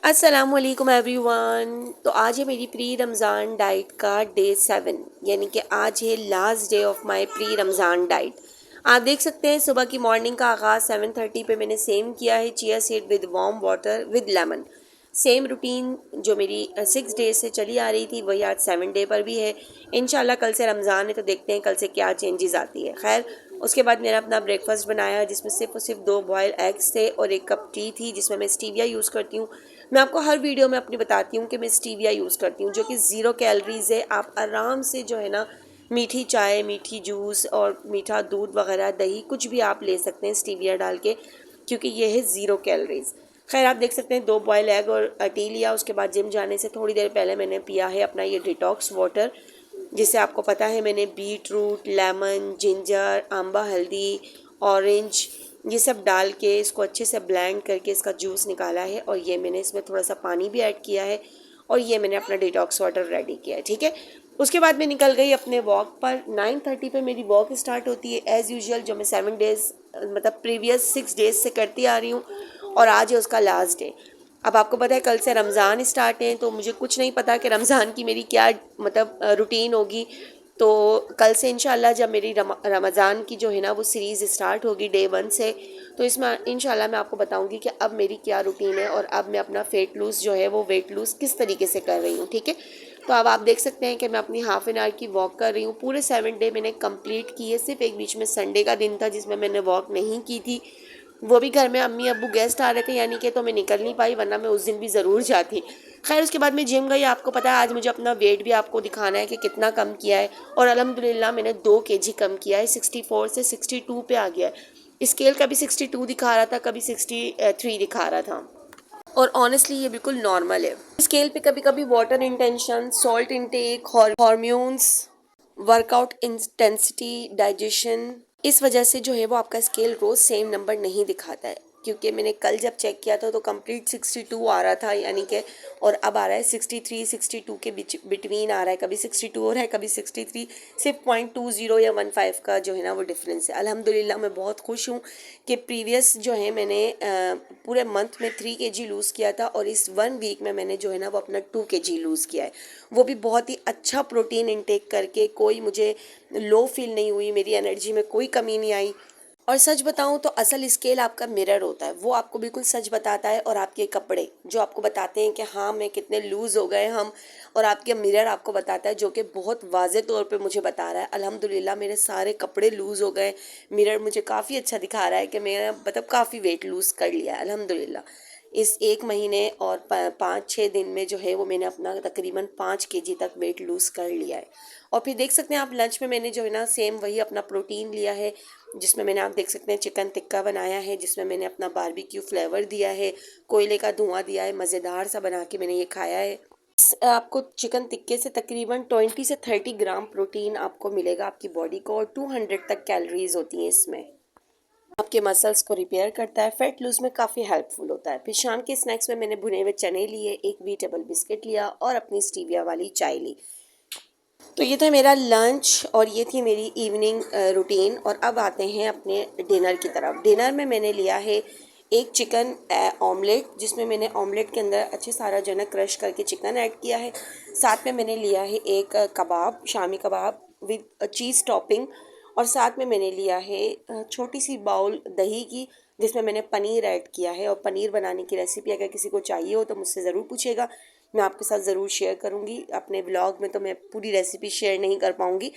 अस्सलामुअलैकुम एवरीवन। तो आज है मेरी प्री रमज़ान डाइट का डे 7, यानी कि आज है last day of my pre Ramzan diet. आप देख सकते हैं सुबह की मॉर्निंग का आगाज़ 7:30 पे मैंने सेम किया है, chia seed with warm water with lemon. Same routine जो मेरी 6 डेज से चली आ रही थी वही आज 7 डे पर भी है। इंशाल्लाह कल से रमज़ान है तो देखते हैं कल से क्या चेंजेस आती है। खैर, उसके बाद मैंने अपना ब्रेकफास्ट बनाया जिसमें सिर्फ और सिर्फ 2 बॉयल एग्स थे और 1 कप टी थी जिसमें मैं स्टीविया यूज़ करती हूँ। मैं आपको हर वीडियो में अपनी बताती हूँ कि मैं स्टीविया यूज़ करती हूँ जो कि ज़ीरो कैलोरीज़ है। आप आराम से जो है ना मीठी चाय, मीठी जूस और मीठा दूध वगैरह, दही, कुछ भी आप ले सकते हैं स्टीविया डाल के, क्योंकि ये है ज़ीरो कैलोरीज़। खैर, आप देख सकते हैं 2 बॉयल एग और टी लिया। उसके बाद जिम जाने से थोड़ी देर पहले मैंने पिया है अपना ये डिटॉक्स वाटर, जिसे आपको पता है मैंने बीट रूट, लेमन, जिंजर, आंबा, हल्दी, ऑरेंज, ये सब डाल के इसको अच्छे से ब्लेंड करके इसका जूस निकाला है और ये मैंने इसमें थोड़ा सा पानी भी ऐड किया है और ये मैंने अपना डिटॉक्स वाटर रेडी किया है। ठीक है, उसके बाद मैं निकल गई अपने वॉक पर। 9:30 पे मेरी वॉक स्टार्ट होती है एज़ यूजुअल, जो मैं 7 डेज़ मतलब प्रीवियस 6 डेज से करती आ रही हूँ और आज है उसका लास्ट डे। अब आपको पता है कल से रमज़ान स्टार्ट है, तो मुझे कुछ नहीं पता कि रमज़ान की मेरी क्या मतलब रूटीन होगी। तो कल से इंशाल्लाह जब मेरी रमज़ान की जो है ना वो सीरीज़ स्टार्ट होगी डे 1 से, तो इसमें इंशाल्लाह मैं आपको बताऊंगी कि अब मेरी क्या रूटीन है और अब मैं अपना फ़ेट लूज़ जो है वो वेट लूज़ किस तरीके से कर रही हूँ। ठीक है, तो अब आप देख सकते हैं कि मैं अपनी हाफ़ एन आवर की वॉक कर रही हूँ। पूरे 7 डे मैंने कंप्लीट की है, सिर्फ एक बीच में संडे का दिन था जिसमें मैंने वॉक नहीं की थी, वो भी घर में अम्मी अब्बू गेस्ट आ रहे थे यानी कि, तो मैं निकल नहीं पाई, वरना मैं उस दिन भी ज़रूर जाती। खैर, उसके बाद मैं जिम गई। आपको पता है आज मुझे अपना वेट भी आपको दिखाना है कि कितना कम किया है और अल्हम्दुलिल्लाह मैंने 2 kg कम किया है। 64 से 62 पे आ गया है। स्केल कभी 62 दिखा रहा था, कभी 63 दिखा रहा था और ऑनेस्टली ये बिल्कुल नॉर्मल है। स्केल पे कभी कभी water intention, salt intake, hormones, workout intensity, digestion, इस वजह से जो है वो आपका स्केल रोज़ सेम नंबर नहीं दिखाता है। क्योंकि मैंने कल जब चेक किया था तो कंप्लीट 62 आ रहा था, यानी कि, और अब आ रहा है 63 62 के बीच बिटवीन आ रहा है। कभी 62 हो रहा है, कभी 63। सिर्फ 0.20 या 15 का जो है ना वो डिफरेंस है। अल्हम्दुलिल्लाह मैं बहुत खुश हूँ कि प्रीवियस जो है मैंने पूरे मंथ में 3 kg लूज़ किया था और इस 1 वीक में मैंने जो है ना वो अपना 2 kg लूज़ किया है। वो भी बहुत ही अच्छा प्रोटीन इनटेक करके। कोई मुझे लो फील नहीं हुई, मेरी एनर्जी में कोई कमी नहीं आई। और सच बताऊं तो असल स्केल आपका मिरर होता है, वो आपको बिल्कुल सच बताता है, और आपके कपड़े जो आपको बताते हैं कि हाँ मैं कितने लूज़ हो गए हम, और आपके मिरर आपको बताता है, जो कि बहुत वाज़े तौर पे मुझे बता रहा है। अल्हम्दुलिल्लाह मेरे सारे कपड़े लूज़ हो गए। मिरर मुझे काफ़ी अच्छा दिखा रहा है कि मेरा मतलब काफ़ी वेट लूज़ कर लिया है अल्हम्दुलिल्लाह। इस 1 महीने और 5-6 दिन में जो है वो मैंने अपना तकरीबन 5 kg तक वेट लूज़ कर लिया है। और फिर देख सकते हैं आप लंच में मैंने जो है ना सेम वही अपना प्रोटीन लिया है, जिसमें मैंने, आप देख सकते हैं, चिकन टिक्का बनाया है जिसमें मैंने अपना बारबेक्यू फ्लेवर दिया है, कोयले का धुआं दिया है, मज़ेदार सा बना के मैंने ये खाया है। आपको चिकन टिक्के से तकरीबन 20 से 30 ग्राम प्रोटीन आपको मिलेगा आपकी बॉडी को, और 200 तक कैलोरीज होती हैं इसमें। आपके मसल्स को रिपेयर करता है, फैट लूज में काफ़ी हेल्पफुल होता है। फिर शाम के स्नैक्स में मैंने भुने हुए चने लिए, एक वीटेबल बिस्किट लिया और अपनी स्टीविया वाली चाय ली। तो ये था मेरा लंच और ये थी मेरी इवनिंग रूटीन। और अब आते हैं अपने डिनर की तरफ। डिनर में मैंने लिया है एक चिकन ऑमलेट, जिसमें मैंने ऑमलेट के अंदर अच्छे सारा जो है ना क्रश करके चिकन ऐड किया है। साथ में मैंने लिया है एक कबाब, shami kebab with cheese topping, और साथ में मैंने लिया है छोटी सी बाउल दही की, जिसमें मैंने पनीर ऐड किया है। और पनीर बनाने की रेसिपी अगर किसी को चाहिए हो तो मुझसे ज़रूर पूछेगा, मैं आपके साथ ज़रूर शेयर करूँगी। अपने व्लॉग में तो मैं पूरी रेसिपी शेयर नहीं कर पाऊँगी।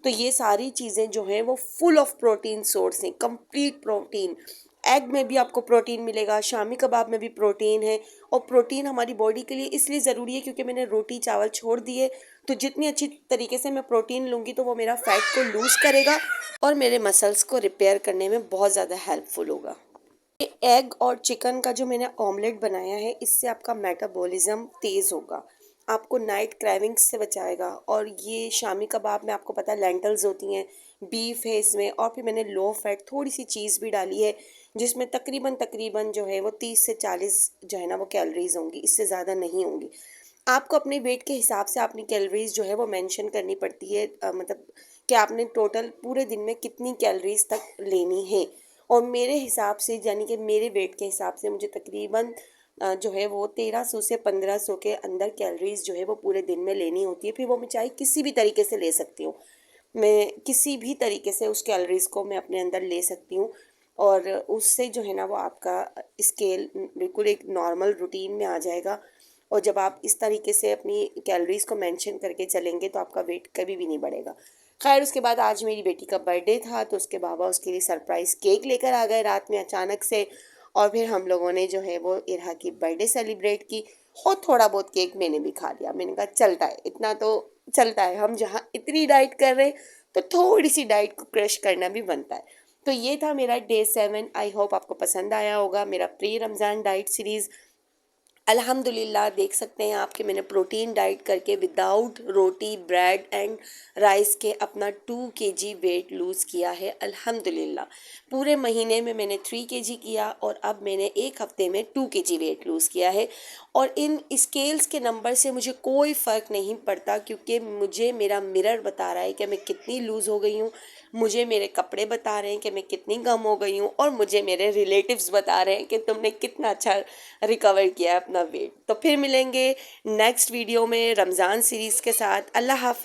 तो ये सारी चीज़ें जो हैं वो फुल ऑफ प्रोटीन सोर्स हैं, कंप्लीट प्रोटीन। एग में भी आपको प्रोटीन मिलेगा, शामी कबाब में भी प्रोटीन है। और प्रोटीन हमारी बॉडी के लिए इसलिए ज़रूरी है क्योंकि मैंने रोटी चावल छोड़ दिए, तो जितनी अच्छी तरीके से मैं प्रोटीन लूँगी तो वो मेरा फैट को लूज़ करेगा और मेरे मसल्स को रिपेयर करने में बहुत ज़्यादा हेल्पफुल होगा। एग और चिकन का जो मैंने ऑमलेट बनाया है, इससे आपका मेटाबॉलिज्म तेज़ होगा, आपको नाइट क्रेविंग्स से बचाएगा। और ये शामी कबाब में आपको पता है लेंटल्स होती हैं, बीफ है इसमें, और फिर मैंने लो फैट थोड़ी सी चीज़ भी डाली है, जिसमें तकरीबन तकरीबन जो है वो 30 से 40 जो है ना वो कैलोरीज होंगी, इससे ज़्यादा नहीं होंगी। आपको अपने वेट के हिसाब से अपनी कैलोरीज जो है वो मेंशन करनी पड़ती है, मतलब कि आपने टोटल पूरे दिन में कितनी कैलोरीज तक लेनी है। और मेरे हिसाब से, यानी कि मेरे वेट के हिसाब से, मुझे तकरीबन जो है वो 1300 से 1500 के अंदर कैलोरीज जो है वो पूरे दिन में लेनी होती है। फिर वो मैं चाहे किसी भी तरीके से ले सकती हूँ, मैं किसी भी तरीके से उस कैलोरीज को मैं अपने अंदर ले सकती हूँ। और उससे जो है ना वो आपका स्केल बिल्कुल एक नॉर्मल रूटीन में आ जाएगा। और जब आप इस तरीके से अपनी कैलोरीज को मेंशन करके चलेंगे तो आपका वेट कभी भी नहीं बढ़ेगा। खैर उसके बाद आज मेरी बेटी का बर्थडे था तो उसके बाबा उसके लिए सरप्राइज़ केक लेकर आ गए रात में अचानक से। और फिर हम लोगों ने जो है वो इरहा की बर्थडे सेलिब्रेट की। और थोड़ा बहुत केक मैंने भी खा लिया, मैंने कहा चलता है, इतना तो चलता है, हम जहाँ इतनी डाइट कर रहे हैं तो थोड़ी सी डाइट को क्रश करना भी बनता है। तो ये था मेरा डे 7। आई होप आपको पसंद आया होगा मेरा प्री रमज़ान डाइट सीरीज़। अल्हम्दुलिल्लाह देख सकते हैं आप कि मैंने प्रोटीन डाइट करके without roti bread and rice के अपना 2 kg वेट लूज़ किया है अल्हम्दुलिल्लाह। पूरे महीने में मैंने 3 kg किया और अब मैंने एक हफ्ते में 2 kg वेट लूज़ किया है। और इन स्केल्स के नंबर से मुझे कोई फ़र्क नहीं पड़ता क्योंकि मुझे मेरा मिरर बता रहा है कि मैं कितनी लूज़ हो गई हूँ, मुझे मेरे कपड़े बता रहे हैं कि मैं कितनी कम हो गई हूँ, और मुझे मेरे रिलेटिव्स बता रहे हैं कि तुमने कितना अच्छा रिकवर किया है अपना वेट। तो फिर मिलेंगे नेक्स्ट वीडियो में रमज़ान सीरीज़ के साथ। अल्लाह हाफ़िज़।